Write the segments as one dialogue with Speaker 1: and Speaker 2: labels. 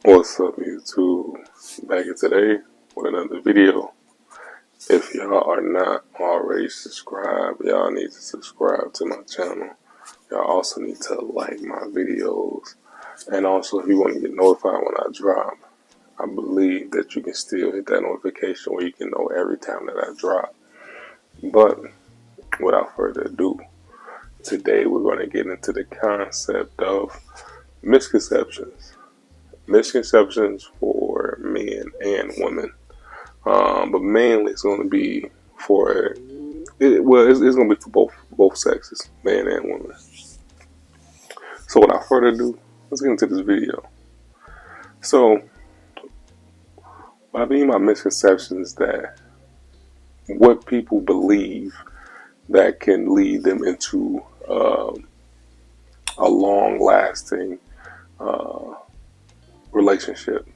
Speaker 1: What's up, YouTube? Back in today with another video. If y'all are not already subscribed, y'all need to subscribe to my channel. Y'all also need to like my videos. And also, if you want to get notified when I drop, I believe that you can still hit that notification where you can know every time that I drop. But without further ado, today we're going to get into the concept of misconceptions. Misconceptions for men and women. But mainly it's going to be for it's going to be for both sexes, men and women. So without further ado, let's get into this video. So what I mean by misconceptions is that what people believe that can lead them into a long-lasting relationship,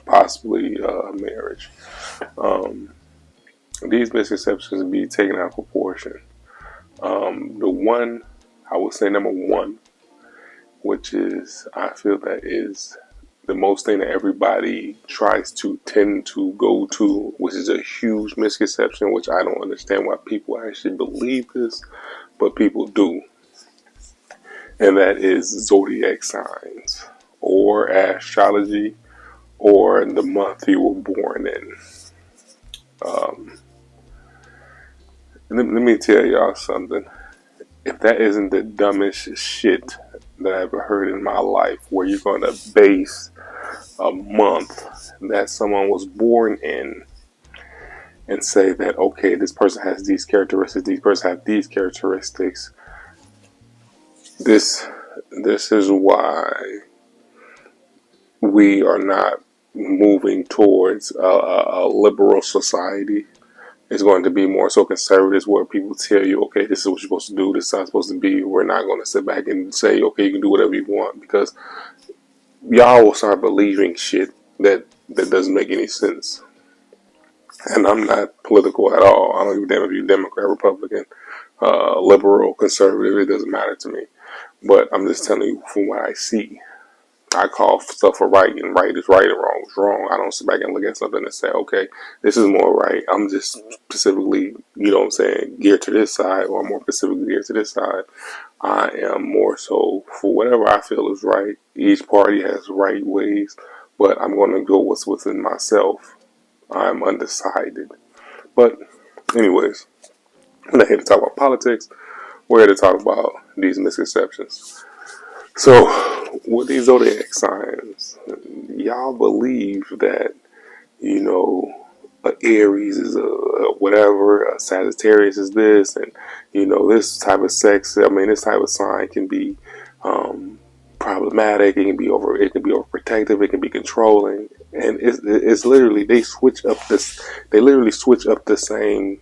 Speaker 1: possibly marriage. These misconceptions be taken out of proportion. The one, I would say number one, which is, I feel that is the most thing that everybody tries to tend to go to, which is a huge misconception, which I don't understand why people actually believe this, but people do. And that is zodiac signs, or astrology, or the month you were born in. Let me tell y'all something. If that isn't the dumbest shit that I ever heard in my life, where you're going to base a month that someone was born in and say that, okay, this person has these characteristics, these person have these characteristics. This is why we are not moving towards a liberal society. It's going to be more so conservative, where people tell you, okay, this is what you're supposed to do, this is how it's supposed to be. We're not going to sit back and say, okay, you can do whatever you want, because y'all will start believing shit that doesn't make any sense. And I'm not political at all. I don't give a damn if you're Democrat, Republican, liberal, conservative. It doesn't matter to me. But I'm just telling you from what I see. I call stuff for right, and right is right and wrong is wrong. I don't sit back and look at something and say, okay, this is more right. I'm just specifically, you know what I'm saying, geared to this side, or more specifically geared to this side. I am more so for whatever I feel is right. Each party has right ways, but I'm going to go what's within myself. I'm undecided. But anyways, we're not here to talk about politics. We're here to talk about these misconceptions. So, with these zodiac signs, y'all believe that, you know, a Aries is a whatever, a Sagittarius is this, and, you know, this type of this type of sign can be problematic. It can be overprotective. It can be controlling, and it's literally they literally switch up the same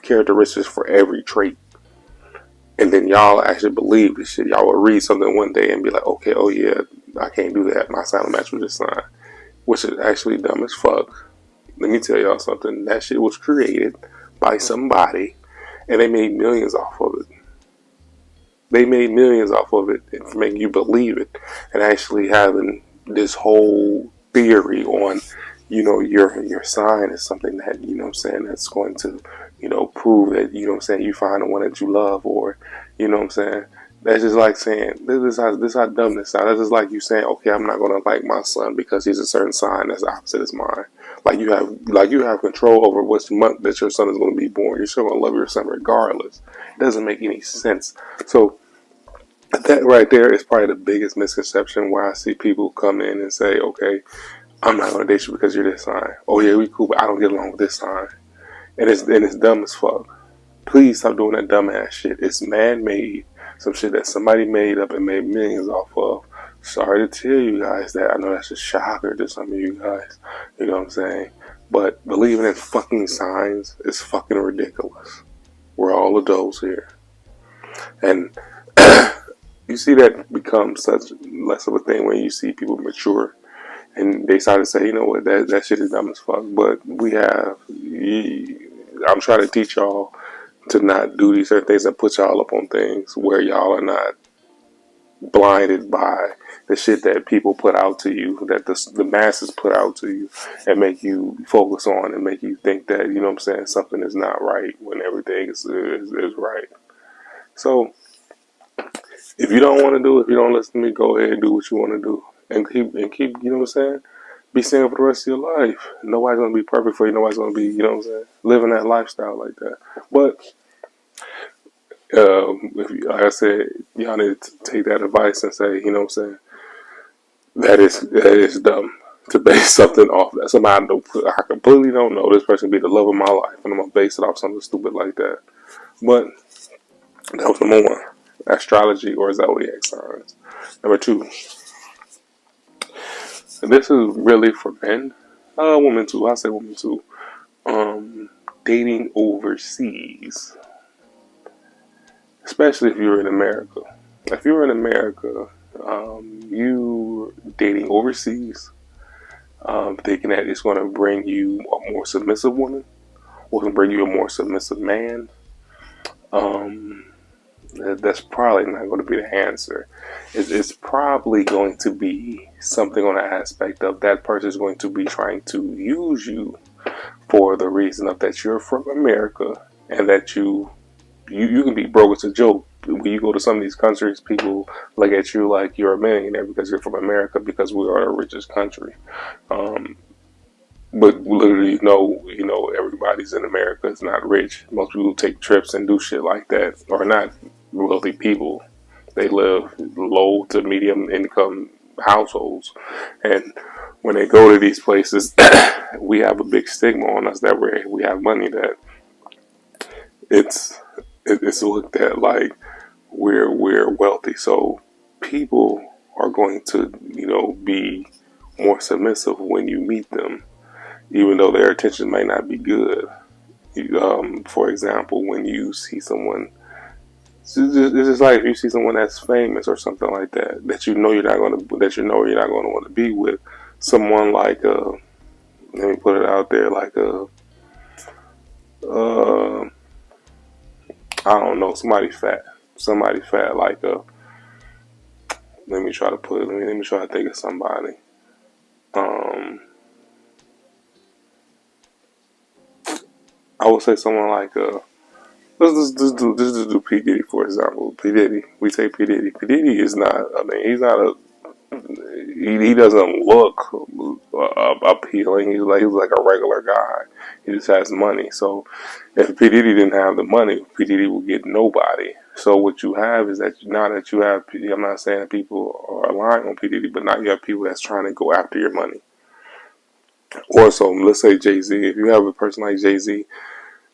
Speaker 1: characteristics for every trait. And then y'all actually believe this shit. Y'all will read something one day and be like, okay, oh yeah, I can't do that. My sign will match with this sign. Which is actually dumb as fuck. Let me tell y'all something. That shit was created by somebody, and they made millions off of it. They made millions off of it and making you believe it. And actually having this whole theory on, you know, your sign is something that, you know what I'm saying, that's going to, you know, prove that, you know what I'm saying, you find the one that you love, or, you know what I'm saying. That's just like saying, this is how dumb this sounds. That's just like you saying, okay, I'm not gonna like my son because he's a certain sign that's opposite as mine. Like you have control over which month that your son is gonna be born. You're still gonna love your son regardless. It doesn't make any sense. So that right there is probably the biggest misconception, where I see people come in and say, okay, I'm not gonna date you because you're this sign. Oh yeah, we cool, but I don't get along with this sign. And it's dumb as fuck. Please stop doing that dumbass shit. It's man-made. Some shit that somebody made up and made millions off of. Sorry to tell you guys that. I know that's a shocker to some of you guys. You know what I'm saying? But believing in fucking signs is fucking ridiculous. We're all adults here. And you see that become such less of a thing when you see people mature. And they start to say, you know what, that shit is dumb as fuck. But I'm trying to teach y'all to not do these certain things and put y'all up on things where y'all are not blinded by the shit that people put out to you, that the masses put out to you, and make you focus on and make you think that, you know what I'm saying, something is not right when everything is right. So if you don't want to do it, if you don't listen to me, go ahead and do what you want to do. And keep, you know what I'm saying? Be single for the rest of your life. Nobody's gonna be perfect for you. Nobody's gonna be, you know what I'm saying, living that lifestyle like that. But if you, like I said, y'all need to take that advice and say, you know what I'm saying, that is dumb to base something off that. Somebody I completely don't know. This person be the love of my life, and I'm gonna base it off something stupid like that. But that was number one, astrology or zodiac signs. Number two, and this is really for men, women too. I say women too. Um, Dating overseas, especially if you're in America. If you're in America, you dating overseas, thinking that it's going to bring you a more submissive woman or going to bring you a more submissive man, um, that's probably not going to be the answer. It's probably going to be something on the aspect of that person is going to be trying to use you for the reason of that you're from America and that you can be broke. It's a joke. When you go to some of these countries, people look at you like you're a millionaire because you're from America because we are the richest country. Um, but literally, everybody's in America is not rich. Most people who take trips and do shit like that are not wealthy people. They live low to medium income households, and when they go to these places, we have a big stigma on us that we have money, that it's it's looked at like we're wealthy. So people are going to, be more submissive when you meet them, even though their attention may not be good. For example, when you see someone, it's just like if you see someone that's famous or something like that, you're not going to want to be with someone like let me put it out there, like uh, I don't know, somebody fat, like let me try to put it. Let me try to think of somebody. Um, I would say someone like let's just do P Diddy for example. P Diddy, we say P Diddy. P Diddy is not. I mean, he's not a. He doesn't look appealing. He's like a regular guy. He just has money. So if P Diddy didn't have the money, P Diddy would get nobody. So what you have is that now that you have, I'm not saying that people are relying on P Diddy, but now you have people that's trying to go after your money. Or so let's say Jay Z. If you have a person like Jay Z,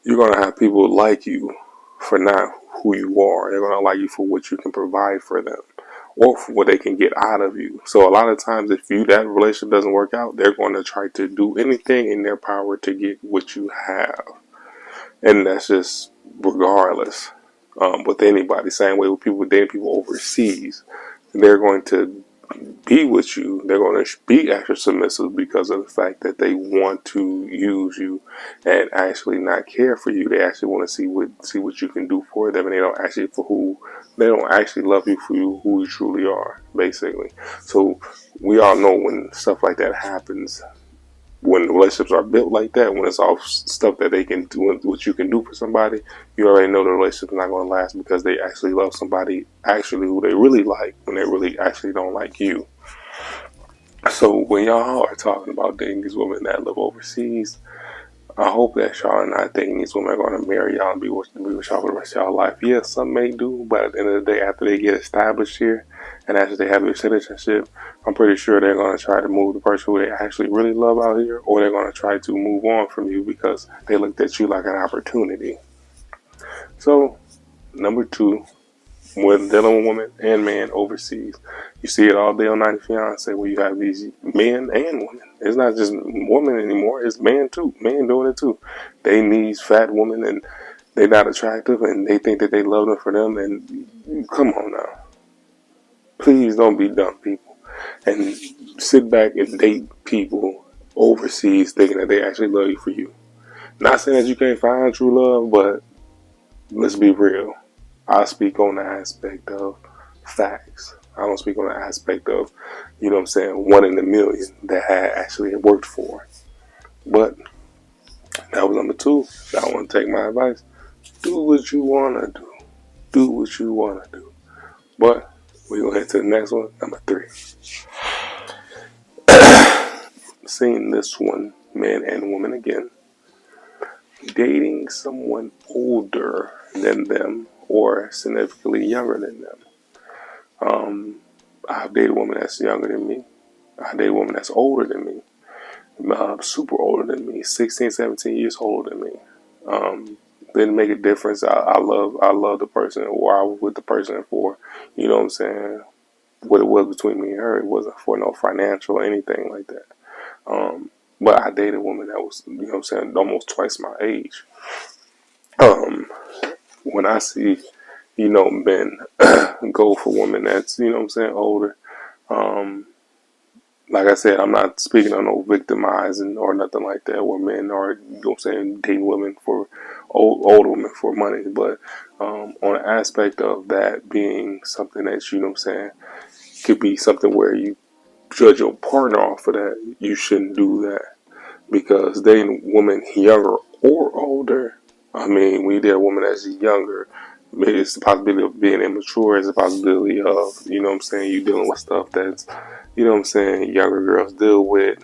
Speaker 1: you're gonna have people like you for not who you are. They're gonna like you for what you can provide for them, or for what they can get out of you. So a lot of times, if that relationship doesn't work out, they're going to try to do anything in their power to get what you have, and that's just regardless. With anybody, same way with people dating people overseas, they're going to be with you. They're going to be extra submissive because of the fact that they want to use you and actually not care for you. They actually want to see what you can do for them, and they don't actually love you for who you truly are, basically. So we all know when stuff like that happens, when relationships are built like that, when it's all stuff that they can do, what you can do for somebody, you already know the relationship's not going to last because they actually love somebody actually who they really like when they really actually don't like you. So when y'all are talking about dating these women that live overseas, I hope that y'all are not thinking these women are going to marry y'all and be with y'all for the rest of y'all life. Yes, some may do, but at the end of the day, after they get established here and after they have their citizenship, I'm pretty sure they're going to try to move the person who they actually really love out here, or they're going to try to move on from you because they looked at you like an opportunity. So, number two, when dealing with women and men overseas, you see it all day on 90 Fiance, where you have these men and women. It's not just women anymore; it's men too. Men doing it too. They need fat women, and they're not attractive, and they think that they love them for them. And come on now, please don't be dumb people, and sit back and date people overseas thinking that they actually love you for you. Not saying that you can't find true love, but let's be real. I speak on the aspect of facts. I don't speak on the aspect of, one in a million that had actually worked for. But that was number two. I want to take my advice. Do what you want to do. Do what you want to do. But we're going to head to the next one, number three. Seeing this one, man and woman again, dating someone older than them or significantly younger than them. I've dated a woman that's younger than me. I dated a woman that's older than me. Super older than me, 16, 17 years older than me. Didn't make a difference. I love the person, or I was with the person for, you know what I'm saying, what it was between me and her. It wasn't for no financial or anything like that. But I dated a woman that was, almost twice my age. When I see, men go for women that's, older, um, like I said, I'm not speaking on no victimizing or nothing like that, where men are, dating women for older women for money. But on an aspect of that being something that, could be something where you judge your partner off of that, you shouldn't do that. Because dating a woman younger or older, I mean, when you date a woman that's younger, maybe it's the possibility of being immature. It's a possibility of, you dealing with stuff that's, younger girls deal with,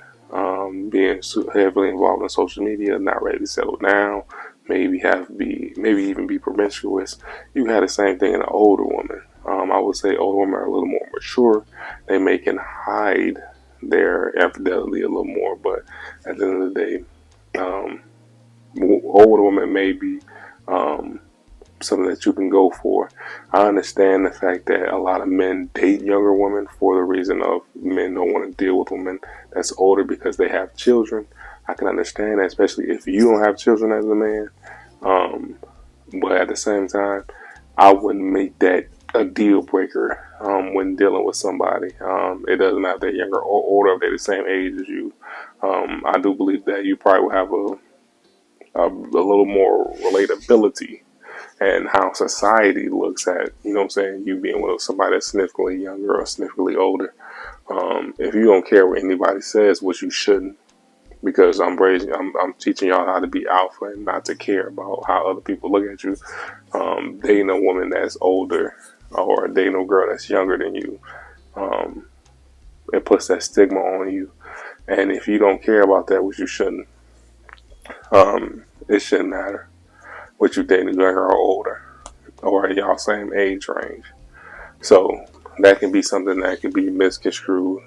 Speaker 1: being heavily involved in social media, not ready to settle down, maybe even be promiscuous. You had the same thing in an older woman. I would say older women are a little more mature. They may can hide their infidelity a little more, but at the end of the day, um, older women may be something that you can go for. I understand the fact that a lot of men date younger women for the reason of men don't want to deal with women that's older because they have children. I can understand that, especially if you don't have children as a man. But at the same time, I wouldn't make that a deal breaker when dealing with somebody. It doesn't matter if they're younger or older, if they're the same age as you. I do believe that you probably will have a little more relatability and how society looks at, you being with somebody that's significantly younger or significantly older. If you don't care what anybody says, which you shouldn't, because I'm teaching y'all how to be alpha and not to care about how other people look at you. Dating a woman that's older or dating a girl that's younger than you, it puts that stigma on you. And if you don't care about that, which you shouldn't, it shouldn't matter what you dating younger or older or y'all same age range. So that can be something that can be misconstrued.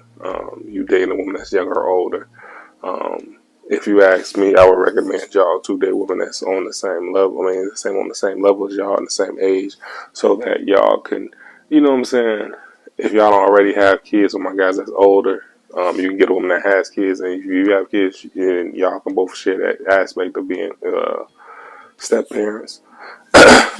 Speaker 1: You dating a woman that's younger or older. If you ask me, I would recommend y'all to date women that's on the same level. I mean, on the same level as y'all, in the same age, so that y'all can, if y'all don't already have kids with my guys that's older, you can get a woman that has kids, and if you have kids, y'all can both share that aspect of being step parents.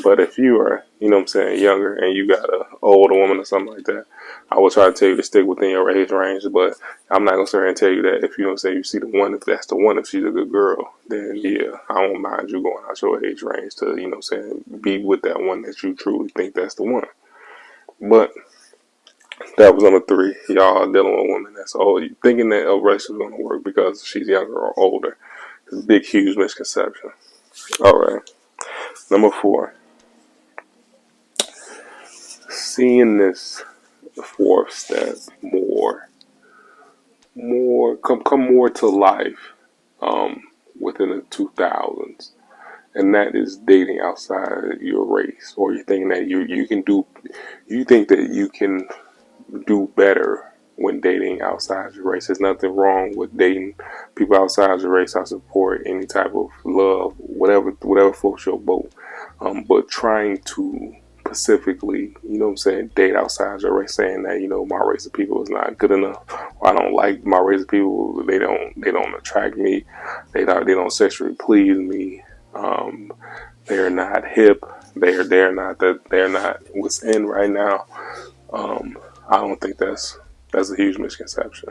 Speaker 1: But if you are, younger and you got an older woman or something like that, I will try to tell you to stick within your age range. But I'm not going to sit here and tell you that if you don't say you see the one, if that's the one, if she's a good girl, then yeah, I won't mind you going out your age range to, be with that one that you truly think that's the one. But that was number three. Y'all dealing with a woman that's old, thinking that a relationship is going to work because she's younger or older. It's a big, huge misconception. All right. Number four. Seeing this fourth step come more to life within the 2000s, and that is dating outside your race, or you thinking that you think that you can do better when dating outside your race. There's nothing wrong with dating people outside your race. I support any type of love, whatever floats your boat. But trying to specifically, date outside your race, saying that, my race of people is not good enough, or I don't like my race of people, they don't attract me, they don't sexually please me, they're not hip, they're not what's in right now. I don't think that's a huge misconception.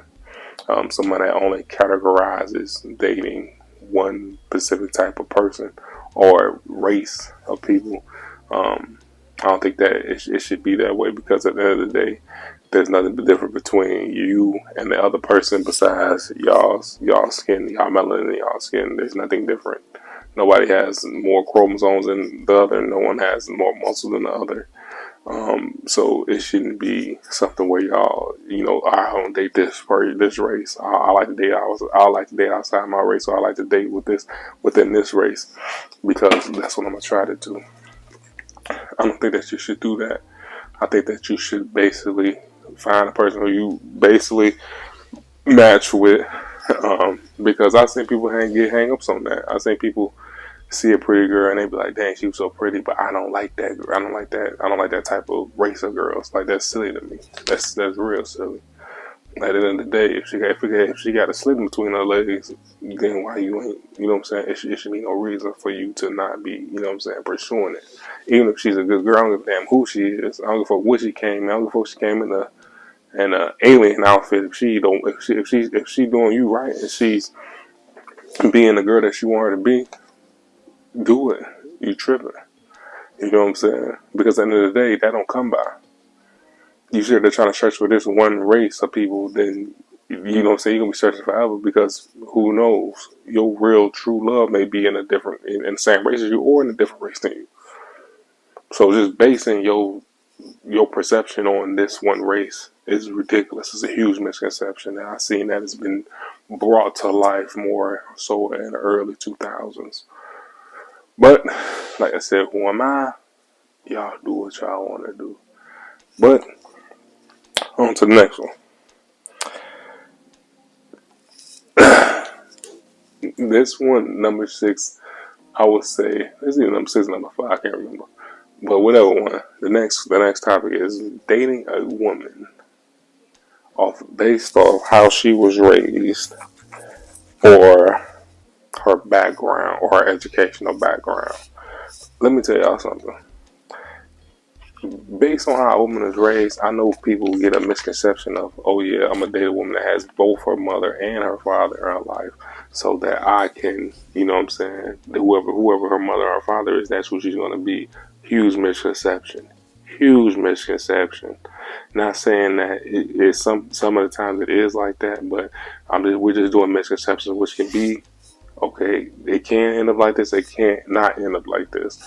Speaker 1: Someone that only categorizes dating one specific type of person or race of people, I don't think that it should be that way, because at the end of the day, there's nothing different between you and the other person besides y'all skin, y'all melanin in y'all skin. There's nothing different. Nobody has more chromosomes than the other. No one has more muscle than the other. So it shouldn't be something where y'all, I don't date this race. I like to date. I like to date outside my race, so I like to date within this race, because that's what I'm gonna try to do. I don't think that you should do that. I think that you should basically find a person who you basically match with. Because I seen people get hang ups on that. I seen people see a pretty girl and they be like, "Dang, she was so pretty," but I don't like that girl. I don't like that. I don't like that type of race of girls. Like, that's silly to me. That's real silly. At the end of the day, if she got a slit in between her legs, then why you ain't? You know what I'm saying? It should be no reason for you to not be. You know what I'm saying? Pursuing it. Even if she's a good girl, I don't give a damn who she is. I don't give a fuck what she came in. I don't give a fuck she came in a alien outfit. If she doing you right and she's being the girl that you want her to be, do it. You tripping. You know what I'm saying? Because at the end of the day, that don't come by. You sure they're trying to search for this one race of people, then you know what I'm saying, you're gonna be searching forever, because who knows? Your real true love may be in the same race as you, or in a different race than you. So just basing your perception on this one race is ridiculous. It's a huge misconception, and I've seen that it's been brought to life more so in the early 2000s. But like I said, who am I? Y'all do what y'all want to do. But on to the next one. This one, number 6, I would say it's either number 6 or number 5. I can't remember. But whatever one. The next topic is dating a woman based off how she was raised, or her background, or her educational background. Let me tell y'all something. Based on how a woman is raised, I know people get a misconception of, oh yeah, I'm gonna date a woman that has both her mother and her father in her life, so that I can, you know what I'm saying, whoever her mother or her father is, that's what she's gonna be. Huge misconception. Huge misconception. Not saying that it is some of the times it is like that, but we're just doing misconceptions, which can be okay. It can end up like this. It can't not end up like this.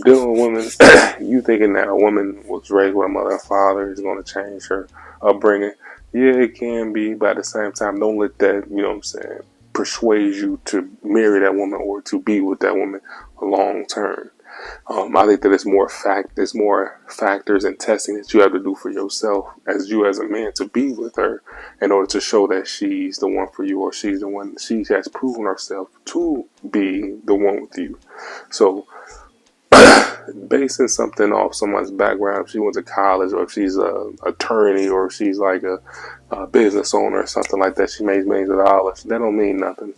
Speaker 1: Dealing with women, you thinking that a woman was raised with a mother and father is going to change her upbringing. Yeah, it can be, but at the same time, don't let that, you know what I'm saying, persuade you to marry that woman or to be with that woman long term. I think that there's more factors and testing that you have to do for yourself as a man to be with her, in order to show that she's the one for you, or she's the one, she has proven herself to be the one with you. So basing something off someone's background, if she went to college, or if she's a attorney, or if she's like a business owner or something like that, she makes millions of dollars, that don't mean nothing.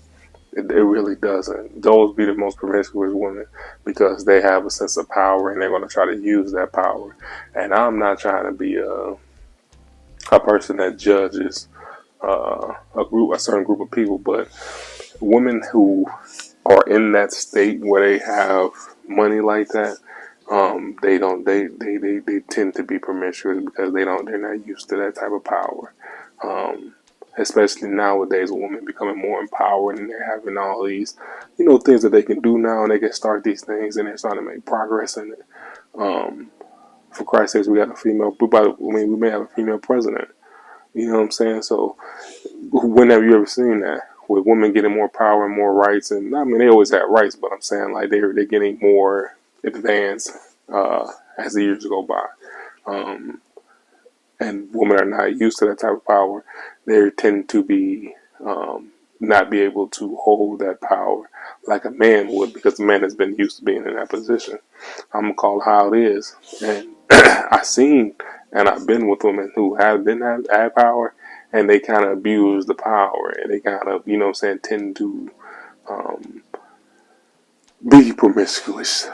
Speaker 1: It really doesn't. Those be the most promiscuous women, because they have a sense of power and they're going to try to use that power. And I'm not trying to be a person that judges a certain group of people, but women who are in that state where they have money like that, they tend to be promiscuous, because they're not used to that type of power. Especially nowadays, women becoming more empowered, and they're having all these, things that they can do now, and they can start these things, and they're starting to make progress in it. For Christ's sake, we got a female. We may have a female president. You know what I'm saying? So, when have you ever seen that? With women getting more power and more rights, and I mean, they always had rights, but I'm saying, like, they're getting more advanced as the years go by. And women are not used to that type of power. They tend to be not be able to hold that power like a man would, because the man has been used to being in that position. I'm gonna call it how it is. And I've seen and I've been with women who had power, and they kind of abuse the power, and they kind of, tend to be promiscuous,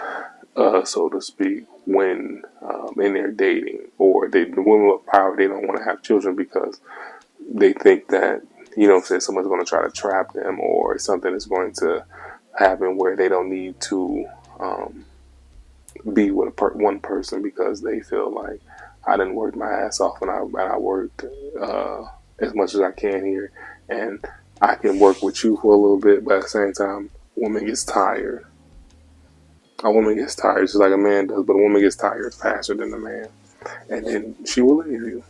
Speaker 1: so to speak, when in their dating, or the women with power, they don't want to have children because they think that, someone's going to try to trap them, or something is going to happen where they don't need to be with one person because they feel like I didn't work my ass off and I worked as much as I can here, and I can work with you for a little bit, but at the same time, woman gets tired. A woman gets tired just like a man does, but a woman gets tired faster than a man, and then she will leave you.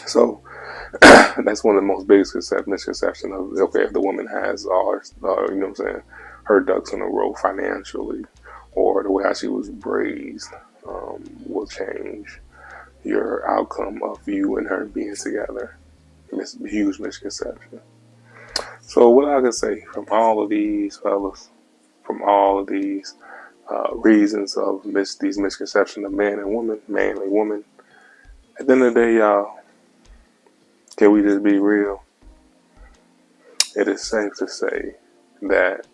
Speaker 1: So that's one of the most biggest misconceptions of, okay, if the woman has all her, you know what I'm saying, her ducks in a row financially, or the way how she was raised, will change your outcome of you and her being together. It's a huge misconception. So what I can say from all of these fellas, from all of these reasons of these misconceptions of man and woman, man and woman, at the end of the day, y'all, can we just be real? It is safe to say that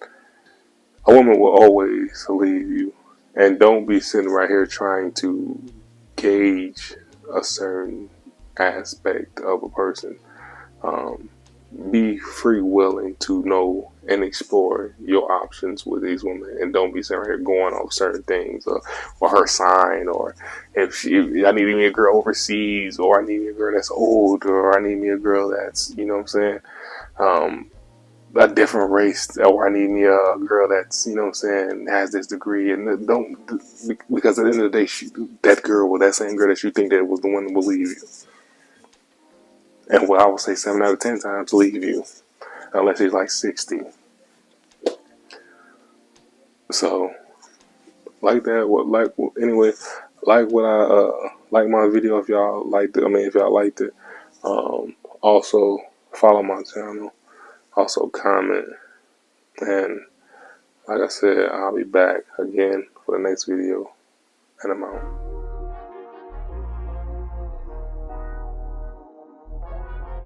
Speaker 1: a woman will always leave you. And don't be sitting right here trying to gauge a certain aspect of a person. Um, be free willing to know and explore your options with these women, and don't be sitting right here going off certain things, or her sign, or if I need me a girl overseas, or I need me a girl that's old, or I need me a girl that's, you know what I'm saying, um, a different race, or I need me a girl that's, you know what I'm saying, has this degree, and don't, because at the end of the day, that girl, or that same girl that you think that was the one that will leave you, and I would say 7 out of 10 times leave you, unless he's like 60. So like that, anyway, like what I like my video if y'all liked it. I mean, if y'all liked it, also follow my channel, also comment, and like I said, I'll be back again for the next video, and I'm out.